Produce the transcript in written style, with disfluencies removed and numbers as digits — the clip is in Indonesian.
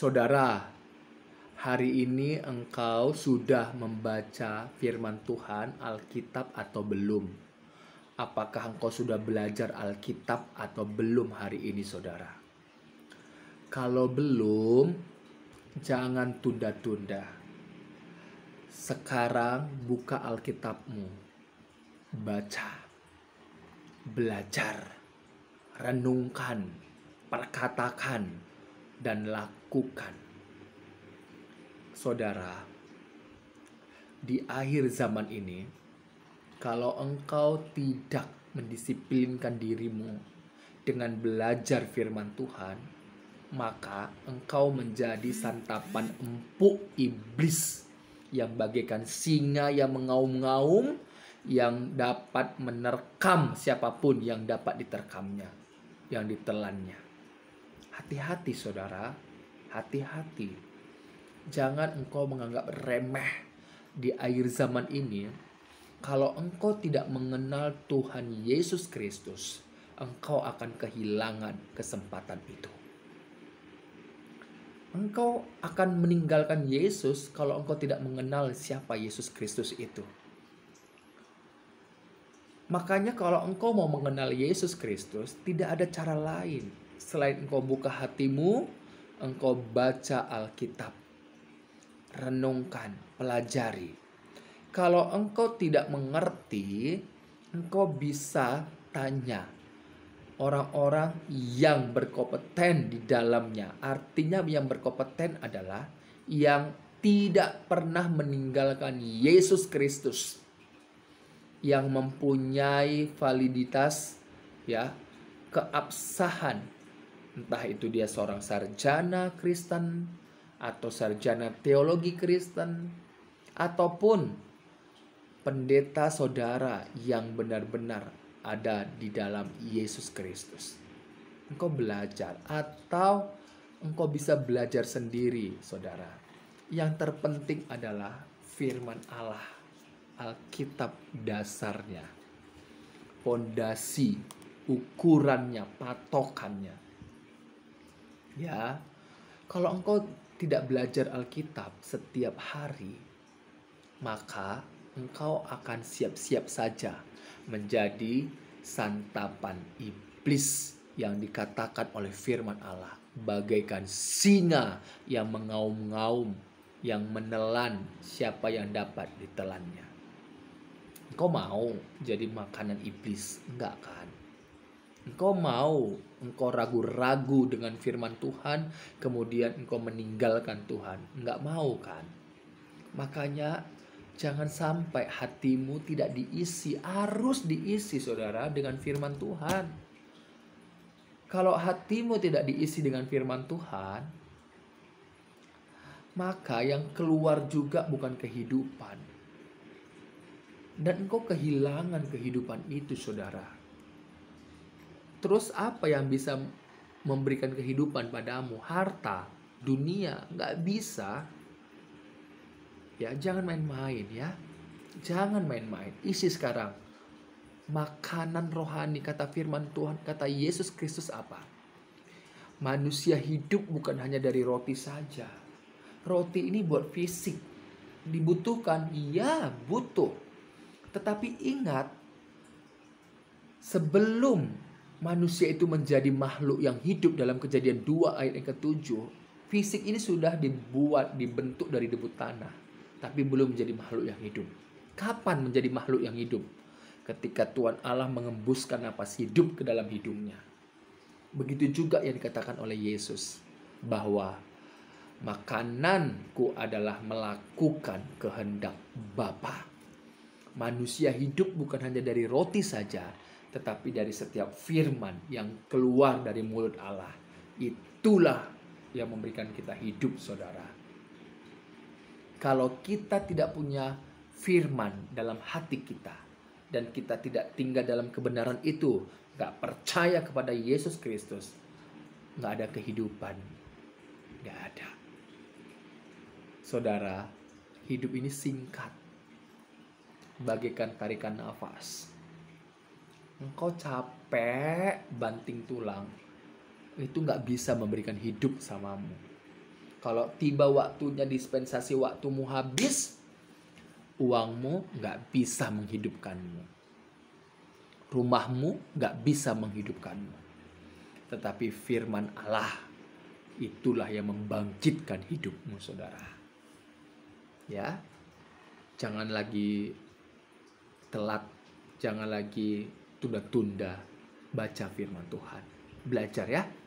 Saudara, hari ini engkau sudah membaca firman Tuhan, Alkitab atau belum? Apakah engkau sudah belajar Alkitab atau belum hari ini, saudara? Kalau belum, jangan tunda-tunda. Sekarang buka Alkitabmu, baca, belajar, renungkan, perkatakan, dan lakukan. Saudara, di akhir zaman ini, kalau engkau tidak mendisiplinkan dirimu dengan belajar firman Tuhan, maka engkau menjadi santapan empuk iblis yang bagaikan singa yang mengaum-ngaum, yang dapat menerkam siapapun yang dapat diterkamnya, yang ditelannya. Hati-hati saudara, hati-hati. Jangan engkau menganggap remeh di akhir zaman ini. Kalau engkau tidak mengenal Tuhan Yesus Kristus, engkau akan kehilangan kesempatan itu. Engkau akan meninggalkan Yesus kalau engkau tidak mengenal siapa Yesus Kristus itu. Makanya kalau engkau mau mengenal Yesus Kristus, tidak ada cara lain selain engkau buka hatimu, engkau baca Alkitab, renungkan, pelajari. Kalau engkau tidak mengerti, engkau bisa tanya orang-orang yang berkompeten di dalamnya. Artinya yang berkompeten adalah yang tidak pernah meninggalkan Yesus Kristus, yang mempunyai validitas, ya, keabsahan. Entah itu dia seorang sarjana Kristen atau sarjana teologi Kristen, ataupun pendeta saudara yang benar-benar ada di dalam Yesus Kristus. Engkau belajar atau engkau bisa belajar sendiri, saudara. Yang terpenting adalah firman Allah, Alkitab dasarnya, fondasi, ukurannya, patokannya. Ya, kalau engkau tidak belajar Alkitab setiap hari, maka engkau akan siap-siap saja menjadi santapan iblis yang dikatakan oleh firman Allah, bagaikan singa yang mengaum-ngaum, yang menelan siapa yang dapat ditelannya. Engkau mau jadi makanan iblis? Enggak kan? Engkau mau engkau ragu-ragu dengan firman Tuhan, kemudian engkau meninggalkan Tuhan? Enggak mau kan? Makanya jangan sampai hatimu tidak diisi. Harus diisi, saudara, dengan firman Tuhan. Kalau hatimu tidak diisi dengan firman Tuhan, maka yang keluar juga bukan kehidupan. Dan engkau kehilangan kehidupan itu, saudara. Terus apa yang bisa memberikan kehidupan padamu? Harta, dunia, nggak bisa. Ya, jangan main-main ya. Jangan main-main. Isi sekarang makanan rohani, kata firman Tuhan, kata Yesus Kristus apa? Manusia hidup bukan hanya dari roti saja. Roti ini buat fisik. Dibutuhkan, iya butuh. Tetapi ingat, sebelum manusia itu menjadi makhluk yang hidup dalam Kejadian 2 ayat yang ke-7, fisik ini sudah dibentuk dari debu tanah, tapi belum menjadi makhluk yang hidup. Kapan menjadi makhluk yang hidup? Ketika Tuhan Allah mengembuskan napas hidup ke dalam hidungnya. Begitu juga yang dikatakan oleh Yesus, bahwa makananku adalah melakukan kehendak Bapa. Manusia hidup bukan hanya dari roti saja, tetapi dari setiap firman yang keluar dari mulut Allah. Itulah yang memberikan kita hidup, saudara. Kalau kita tidak punya firman dalam hati kita, dan kita tidak tinggal dalam kebenaran itu, gak percaya kepada Yesus Kristus, gak ada kehidupan. Gak ada. Saudara, hidup ini singkat, bagaikan tarikan nafas. Engkau capek banting tulang, itu gak bisa memberikan hidup samamu. Kalau tiba waktunya dispensasi waktumu habis, uangmu nggak bisa menghidupkanmu. Rumahmu nggak bisa menghidupkanmu. Tetapi firman Allah, itulah yang membangkitkan hidupmu, saudara. Ya, jangan lagi telat, jangan lagi tunda-tunda baca firman Tuhan. Belajar ya.